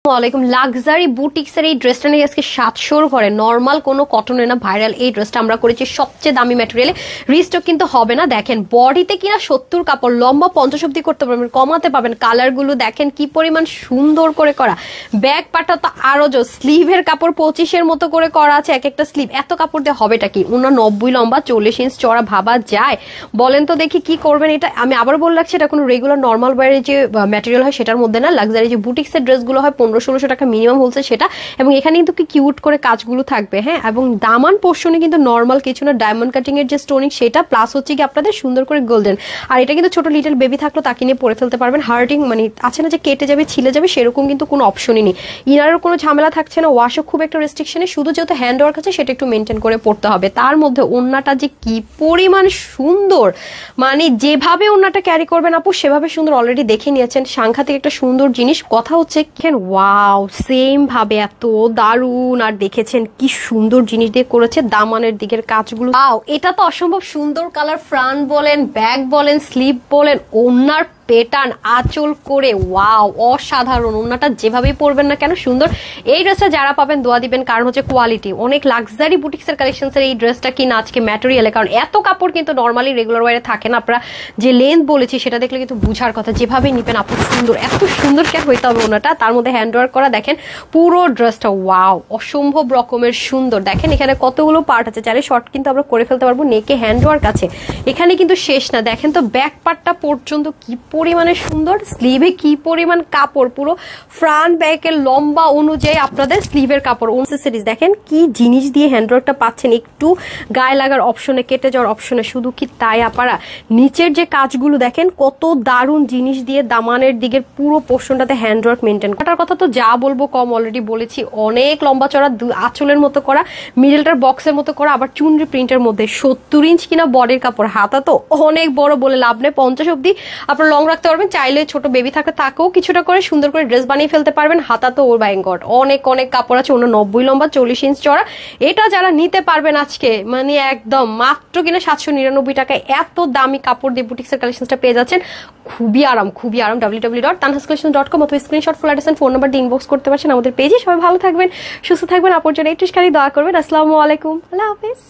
ওয়ালাইকুম। লাক্সারি বুটিক্সের এই ড্রেসটা নিয়ে আজকে 700-র ঘরে, নর্মাল কোনো কটনের না, ভাইরাল এই ড্রেসটা আমরা করেছি সবচেয়ে দামি ম্যাটেরিয়ালে। রিস্টক কিন্তু হবে না। দেখেন বডিতে কিনা 70 কাপড়, লম্বা 50 অব্দি করতে পারবেন, কমাতে পাবেন। কালারগুলো দেখেন কি পরিমাণ সুন্দর করে করা। ব্যাক পাটা তো আরো জোর, স্লিভের কাপড় 25-এর মতো করে করা আছে এক একটা স্লিভ। এত কাপড় দিয়ে হবেটা কি? 90 লম্বা, 40 ইঞ্চ চড়া, ভাবা যায়? বলেন তো দেখি কি করবেন এটা। আমি আবার বলে রাখছি, এটা কোনো রেগুলার নর্মাল বাইরের যে ম্যাটেরিয়াল হয় সেটার মধ্যে না। লাক্সারি যে বুটিক্সের ড্রেসগুলো হয় 1500-1600 টাকা মিনিমাম বলছে সেটা। এবং এখানে কিন্তু কি কিউট করে কাজগুলো থাকবে, হ্যাঁ। এবং দামান পোর্শনে কিন্তু নর্মাল কিছু না, ডায়মন্ড কাটিং এর যে স্টোনিং সেটা, প্লাস হচ্ছে কি আপনাদের সুন্দর করে গোল্ডেন। আর এটা কিন্তু ছোট লিটল বেবি থাকলেও তাকে নিয়ে পরে ফেলতে পারবেন। হার্টিং মানে আছে না যে কেটে যাবে ছিলে যাবে, সেরকম কিন্তু কোনো অপশনই নেই। ইনারের কোনো ঝামেলা থাকছে না, ওয়াশও খুব একটা রেস্ট্রিকশনে, শুধু যেহেতু হ্যান্ড ওয়ার্ক আছে সেটা একটু মেনটেন করে পড়তে হবে। তার মধ্যে ওড়নাটা যে কি পরিমাণ সুন্দর, মানে যেভাবে ওড়নাটা ক্যারি করবেন আপু সেভাবে সুন্দর। অলরেডি দেখে নিয়েছেন, সাংঘাতিক একটা সুন্দর জিনিস। কথা হচ্ছে ওয়াও, সেম ভাবে এত দারুণ। আর দেখেছেন কি সুন্দর জিনিস দিয়ে করেছে, দামানের দিকের কাজগুলো। এটা তো অসম্ভব সুন্দর কালার। ফ্রন্ট বলেন, ব্যাক বলেন, স্লিভ বলেন, ওড়নার প্যাটার্ন, আঁচল করে, ওয়াও অসাধারণ। ওড়নাটা যেভাবেই পরবেন না কেন সুন্দর। এই ড্রেসটা যারা পাবেন দোয়া দিবেন, কারণ হচ্ছে কোয়ালিটি অনেক। লাক্সারি বুটিক্সের কালেকশনসের এই ড্রেসটা কিনা আজকে ম্যাটেরিয়ালে, কারণ এত কাপড় কিন্তু নর্মালি রেগুলার ওয়ারে থাকে না। আপনারা যে লেন্থ বলেছি সেটা দেখলে কিন্তু বুঝার কথা। যেভাবে নিবেন আপু সুন্দর, এত সুন্দর কেন হইতে হবে ওনাটা। তার মধ্যে হ্যান্ডওয়ার্ক করা, দেখেন পুরো ড্রেসটা ওয়াও অসম্ভব রকমের সুন্দর। দেখেন এখানে কতগুলো পার্ট আছে, চাইলে শর্ট কিন্তু আমরা করে ফেলতে পারবো। নেকে হ্যান্ডওয়ার্ক আছে, এখানে কিন্তু শেষ না। দেখেন তো ব্যাক পার্টটা পর্যন্ত কি পরিমাণে সুন্দর, স্লিভে কি পরিমাণ কাপড়, পুরো ফ্রন্ট ব্যাকের লম্বা অনুযায়ী আপনাদের স্লিভের কাপড়। অ্যাকসেসরিজ দেখেন কি জিনিস দিয়ে হ্যান্ডওয়ার্কটা পাচ্ছেন, একটু গায়ে লাগার অপশনে, কেটে যাওয়ার অপশনে। শুধু কি তাই আপারা, নিচের যে কাজগুলো দেখেন কত দারুণ জিনিস দিয়ে দামানের দিকের পুরো পোর্শনটাতে হ্যান্ডওয়ার্ক মেনটেন করার কথা তো যা বলবো কম, অলরেডি বলেছি। অনেক লম্বা চড়া, আঁচলের মতো করা, মিডলটার বক্সের মতো করা, আবার চুনরি প্রিন্টের মধ্যে। 70 ইঞ্চ কিনা বডির কাপড়। হাতা তো অনেক বড় বলে লাভ নেই, 50 অব্দি আপনার লং রাখতে পারবেন। চাইলে ছোট বেবি থাকে তাকেও কিছুটা করে সুন্দর করে ড্রেস বানিয়ে ফেলতে পারবেন। হাতা তো ওর বাইঙ্গট, অনেক অনেক কাপড় আছে। 90 লম্বা, 40 ইঞ্চ চড়া। এটা যারা নিতে পারবেন আজকে, মানে একদম মাত্র কিনা 799 টাকায় এত দামি কাপড় দিয়ে বুটিক্সের কালেকশনটা পেয়ে যাচ্ছেন। খুবই আরাম, খুবই আরাম। www.tanhascollection.com অথবা screenshot full address phone number দিয়ে ইনবক্স করতে পারছেন আমাদের পেজে। সবাই ভালো থাকবেন, সুস্থ থাকবেন, আপুর জন্য একটু খালি দোয়া করবেন। আসসালামু আলাইকুম, আল্লাহ হাফেজ।